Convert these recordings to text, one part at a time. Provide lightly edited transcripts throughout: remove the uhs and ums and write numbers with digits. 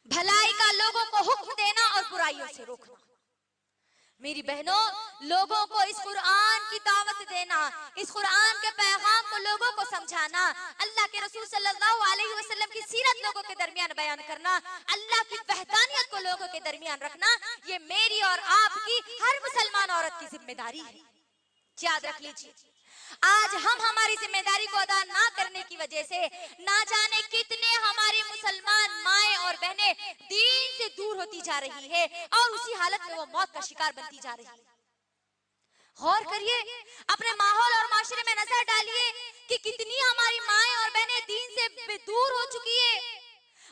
भलाई का लोगों को हुक्म देना और बुराइयों से रोकना। मेरी बहनों, लोगों को इस कुरान की दावत देना, इस कुरान के पैगाम को लोगों को समझाना, अल्लाह के रसूल सल्लल्लाहु अलैहि वसल्लम की सीरत लोगों के दरमियान बयान करना, अल्लाह की वहदानियत को लोगों के दरमियान रखना, ये मेरी और आपकी हर मुसलमान औरत की जिम्मेदारी है। याद रख लीजिए, आज हम हमारी जिम्मेदारी को अदा ना करने की वजह से ना जाने कितने हमारी मुसलमान माएं और बहनें दीन से दूर होती जा रही है और उसी हालत में वो मौत का शिकार बनती जा रही है। गौर करिए, अपने माहौल और माशरे में नजर डालिए कि कितनी हमारी माएं और बहनें दीन से दूर हो चुकी है।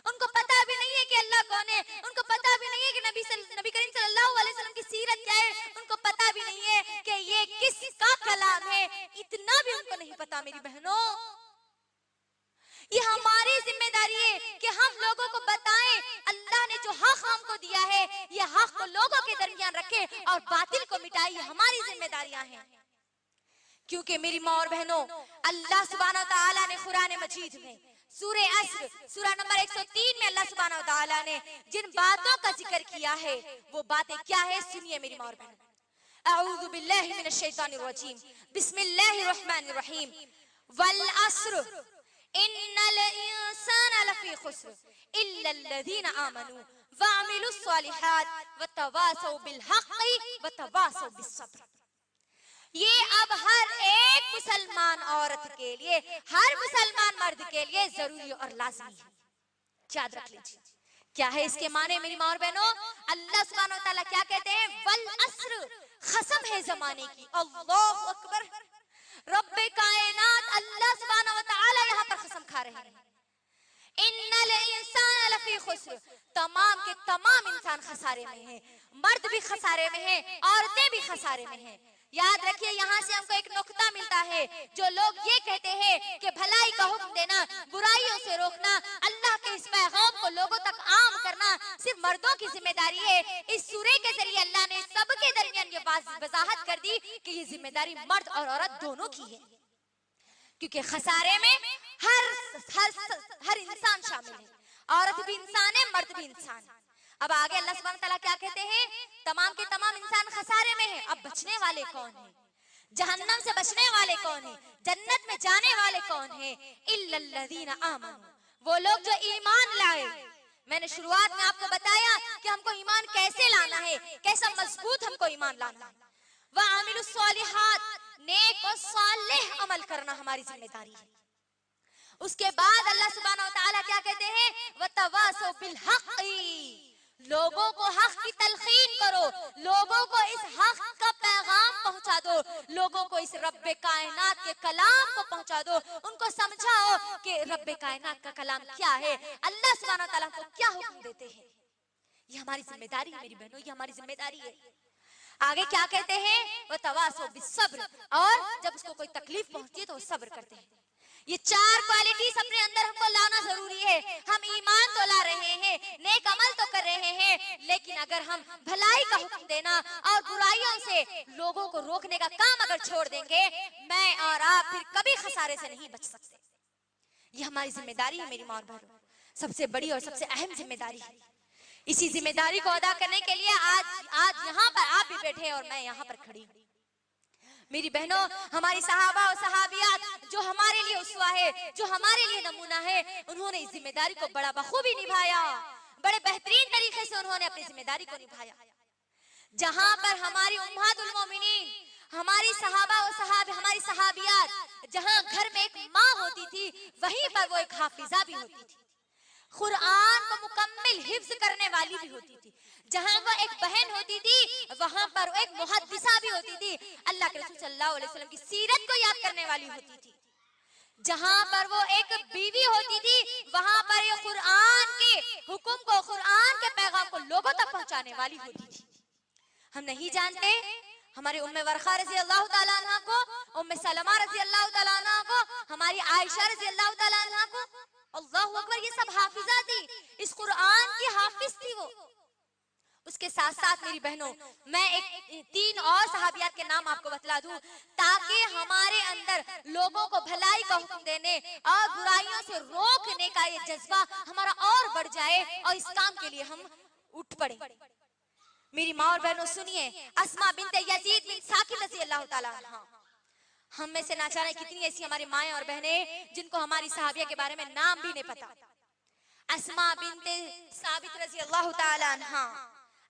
उनको पता भी नहीं है कि अल्लाह कौन है, उनको पता भी नहीं है कि नबी करीम सल्लल्लाहु अलैहि वसल्लम की सीरत क्या है, उनको पता भी नहीं है कि ये किसका कलाम है, इतना भी उनको नहीं पता। मेरी बहनों, ये हमारी जिम्मेदारी है कि हम लोगों को बताएं, अल्लाह ने जो हक हमको दिया है ये हक को लोगों के दरमियान रखे और बातिल को मिटाए, ये हमारी जिम्मेदारियां हैं। क्योंकि मेरी माँ और बहनों, अल्लाह सुब्हानहू व तआला ने कुरान मजीद में सूरे अस्र सूरा नंबर 103 में अल्लाह सुब्हानहू व तआला ने जिन बातों का जिक्र किया है वो बातें क्या है, सुनिए मेरी माँ और बहनों। अऊज़ु बिल्लाहि मिनश शैतानिर रजीम, बिस्मिल्लाहिर रहमानिर रहीम। वल अस्र इन्नल इंसाना लफी खुस्र इल्लल्लज़ीना आमनू व अमिलुस सालिहात व तवासौ बिल हक़्क़ि व तवासौ बिस सब्र। ये अब हर एक मुसलमान औरत के लिए, हर मुसलमान मर्द के लिए जरूरी और लाजमी है। याद रख लीजिए, क्या है इसके माने मेरी माँ और बहनों। अल्लाह सुब्हानहू व तआला क्या कहते हैं, वल अस्र, कसम है जमाने की। अल्लाहु अकबर, रब्बे कायनात अल्लाह सुब्हानहू व तआला यहाँ पर कसम खा रहे हैं। इन्नल इंसान लफी खुस्र, तमाम के तमाम इंसान खसारे में हैं, मर्द भी खसारे में हैं, औरतें भी खसारे में हैं। याद रखिए, यहाँ से हमको एक नुक्ता मिलता है, जो लोग ये कहते हैं कि भलाई का हुक्म देना, बुराइयों से रोकना, अल्लाह के इस पैगाम को लोगों तक आम करना सिर्फ मर्दों की जिम्मेदारी है। इस सूरे के जरिए अल्लाह ने सबके दरमियान ये वजाहत कर दी कि ये जिम्मेदारी मर्द और औरत दोनों की है, क्योंकि खसारे में हर इंसान शामिल है। औरत भी इंसान है, मर्द भी इंसान है। अब आगे अल्लाह सुब्हानहू व तआला क्या कहते हैं, तमाम के तमाम इंसान खसारे में हैं। अब बचने वाले कौन हैं, जहन्नम से बचने वाले कौन हैं, जन्नत में जाने वाले कौन हैं, इल्लल्लज़ीना आमनू, वो लोग जो ईमान लाए। मैंने शुरुआत में आपको बताया कि हमको ईमान कैसे लाना है, कैसा मजबूत हमको ईमान लाना है। व अमिलुस सालिहात, नेक और सालेह अमल करना हमारी जिम्मेदारी है। उसके बाद अल्लाह सुब्हानहू व तआला क्या कहते हैं, व तवासौ बिल हक़्क़ि, लोगों को हक की तलकीन करो, लोगों को इस हक का पैगाम पहुंचा दो, लोगों को इस रब्बे कायनात के कलाम को पहुंचा दो, उनको समझाओ कि रब्बे कायनात का कलाम क्या है, अल्लाह सुब्हानहू व तआला को क्या हुक्म देते हैं। ये हमारी जिम्मेदारी है मेरी बहनों, ये हमारी जिम्मेदारी है। आगे क्या कहते हैं, वो तवासौ बिस सब्र, और जब उसको कोई तकलीफ पहुंचती है तो वो सब्र करते हैं। ये चार क्वालिटीज अपने अंदर हमको लाना जरूरी है। हम ईमान तो ला रहे हैं, नेक अमल तो कर रहे हैं, लेकिन अगर हम भलाई का हुक्म देना और बुराइयों से लोगों को रोकने का काम अगर छोड़ देंगे, मैं और आप फिर कभी खसारे से नहीं बच सकते। ये हमारी जिम्मेदारी है मेरी माँ और बहनों, सबसे बड़ी और सबसे अहम जिम्मेदारी है। इसी जिम्मेदारी को अदा करने के लिए आज यहाँ पर आप भी बैठे और मैं यहाँ पर खड़ी हूँ। मेरी बहनों, हमारी सहाबा और सहाबियात जो हमारे लिए उसवा है, जो हमारे लिए नमूना है, उन्होंने इस जिम्मेदारी को बड़ा बखूबी निभाया, बड़े बेहतरीन तरीके से उन्होंने अपनी जिम्मेदारी को निभाया। जहां पर हमारी उम्महातुल मोमिनीन, हमारी सहाबा और हमारी सहाबियात, जहां घर में एक माँ होती थी, वहीं पर वो एक हाफिजा भी होती थी, कुरान को मुकम्मल हिफ्ज करने वाली भी होती थी। जहां वो एक बहन होती थी, वहां पर एक मुहद्दिसा भी होती थी, अल्लाह के रसूल सल्लल्लाहु अलैहि वसल्लम की सीरत को याद करने वाली होती थी। जहां पर वो एक बीवी होती थी, वहां पर ये कुरान के हुक्म को, कुरान के पैगाम को लोगों तक पहुंचाने वाली होती थी। हम नहीं जानते हमारी उम्मे वरखा रज़ी अल्लाह ताला अन्हा को, उम्मे सलमा रज़ी अल्लाह ताला अन्हा को, हमारी आयशा रज़ी अल्लाह ताला अन्हा को, अल्लाहु अकबर, ये सब हाफिजा थी, इस कुरान की हाफिज थी वो। उसके साथ साथ मेरी बहनों, मैं एक 3 और सहाबियात के नाम आपको बतला दूं, ताकि हमारे अंदर लोगों को भलाई का हुक्म देने और बुराइयों से रोकने का ये जज्बा हमारा और बढ़ जाए और इस काम के लिए हम उठ पड़े। मेरी माँ और बहनों सुनिए, अस्मा बिन्ते यजीद बिन साकिन रज़ी अल्लाह ताला अन्हा, हम में से ना जाने कितनी ऐसी हमारी माएं और बहनें जिनको हमारी सहाबिया के बारे में नाम भी नहीं पता। अस्मा बिन्ते साबित रज़ी अल्लाह ताला अन्हा,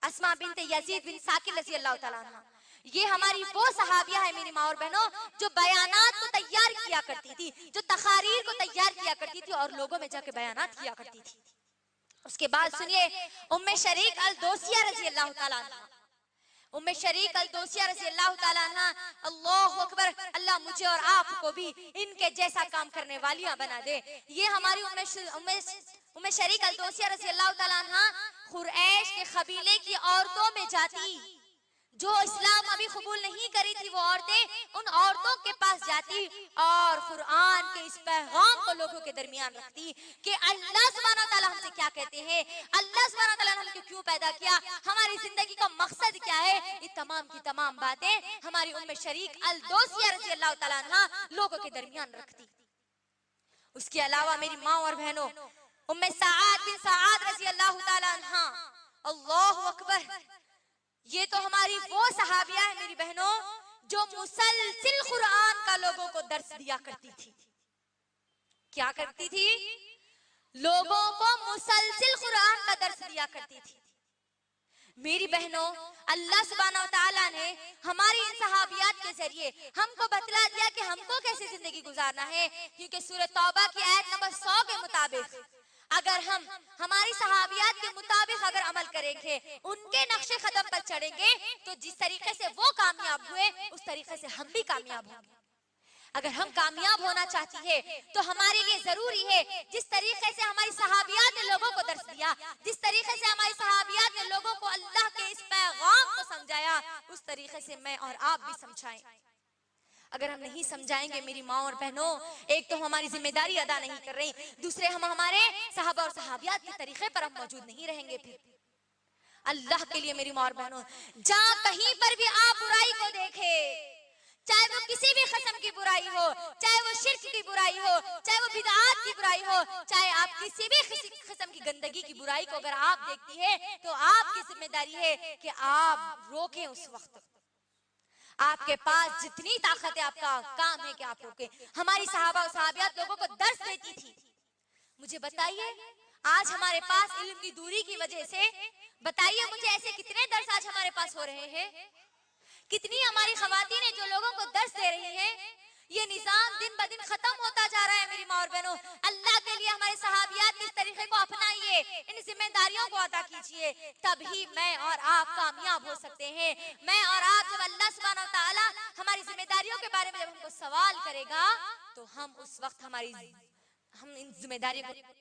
अस्मा बिन्ते यजीद बिन साकिन रज़ी अल्लाह ताला अन्हा, ये हमारी वो सहाबिया है मेरी माँ और बहनों जो बयानात को तैयार किया करती थी, जो तकारीर को तैयार किया करती थी और लोगों में जाके बयानात किया करती थी। उसके बाद सुनिए, उम्मे शरीक अल दोसिया रज़ी अल्लाह ताला अन्हा, उम्मे शरीक अल दोसिया रज़ी अल्लाह ताला अन्हा, अल्लाहु अकबर, अल्लाह मुझे और आपको भी इनके जैसा काम करने वालियां बना दे। ये हमारी उम्मे शरीक अल दोसिया रज़ी अल्लाह ताला अन्हा कुरैश के कबीले की औरतों में जाती, जो इस्लाम अभी कबूल नहीं करी थी, वो औरतें उन औरतों के पास जाती और कुरान के इस पैगाम को लोगों के दरमियान रखती कि अल्लाह सुब्हानहू व तआला हमसे क्या कहते हैं, अल्लाह सुब्हानहू व तआला ने हमको क्यों पैदा किया, हमारी जिंदगी का मकसद क्या है। ये तमाम की तमाम बातें हमारी उम्मे शरीक अल दोसिया रज़ी अल्लाह ताला अन्हा लोगों के दरमियान रखती। उसके अलावा मेरी माँ और बहनों, उम्मे सआद बिन सआद रज़ी अल्लाह ताला अन्हा, अल्लाहु अकबर, ये तो हमारी वो सहाबिया है मेरी बहनों जो मुसलसिल कुरान का लोगों को दर्स दिया करती थी। क्या करती थी? लोगों को मुसलसिल कुरान का दर्स दिया करती थी। मेरी बहनों, अल्लाह सुब्हानहू व तआला ने हमारी इन सहाबियात के जरिए हमको बतला दिया कि हमको कैसे जिंदगी गुजारना है, क्योंकि सूरह तौबा की आयत नंबर 100 के मुताबिक अगर हम हमारी सहाबियात के मुताबिक अगर अमल करेंगे, उनके नक्शे कदम पर चढ़ेंगे, तो जिस तरीके से वो कामयाब हुए उस तरीके से हम भी कामयाब होंगे। अगर हम कामयाब होना चाहती है तो हमारे लिए जरूरी है जिस तरीके से हमारी सहाबियात ने लोगों को दर्स दिया, जिस तरीके से हमारी सहाबियात ने लोगों को अल्लाह के इस पैगाम को समझाया, उस तरीके से मैं और आप भी समझाएं। अगर हम नहीं समझाएंगे मेरी माँ और बहनों, एक तो हमारी जिम्मेदारी अदा नहीं कर रही, दूसरे हम हमारे सहाबा और सहाबियात के तरीके पर हम मौजूद नहीं रहेंगे। फिर अल्लाह के लिए मेरी माँ और बहनों, जहाँ कहीं पर भी आप बुराई को देखे, चाहे वो किसी भी किस्म की बुराई हो, चाहे वो शिर्क की बुराई हो, चाहे वो बिदअत की बुराई हो, चाहे आप किसी भी किस्म की गंदगी की बुराई को अगर आप देखती है तो आपकी जिम्मेदारी है कि आप रोकें। उस वक्त आपके पास जितनी ताकत है, आपका काम है कि आप रोके। हमारी सहाबा और सहाबियात लोगों को दर्स देती थी। मुझे बताइए, आज हमारे पास इल्म की दूरी की वजह से, बताइए मुझे, ऐसे कितने दर्स आज हमारे पास हो रहे हैं, कितनी हमारी खवातीन है जो लोगों को दर्स दे रही हैं। ये निजाम दिन ब दिन खत्म होता जा रहा है मेरी माँ और बहनों। अल्लाह के लिए हमारे सहाबियात इस तरीके को अपनाइए, इन जिम्मेदारियों को अदा कीजिए, तभी मैं और आप कामयाब हो सकते हैं। मैं और आप, जब अल्लाह सुब्हानहू व तआला हमारी जिम्मेदारियों के बारे में जब हमको सवाल करेगा, तो हम उस वक्त हम इन जिम्मेदारियों को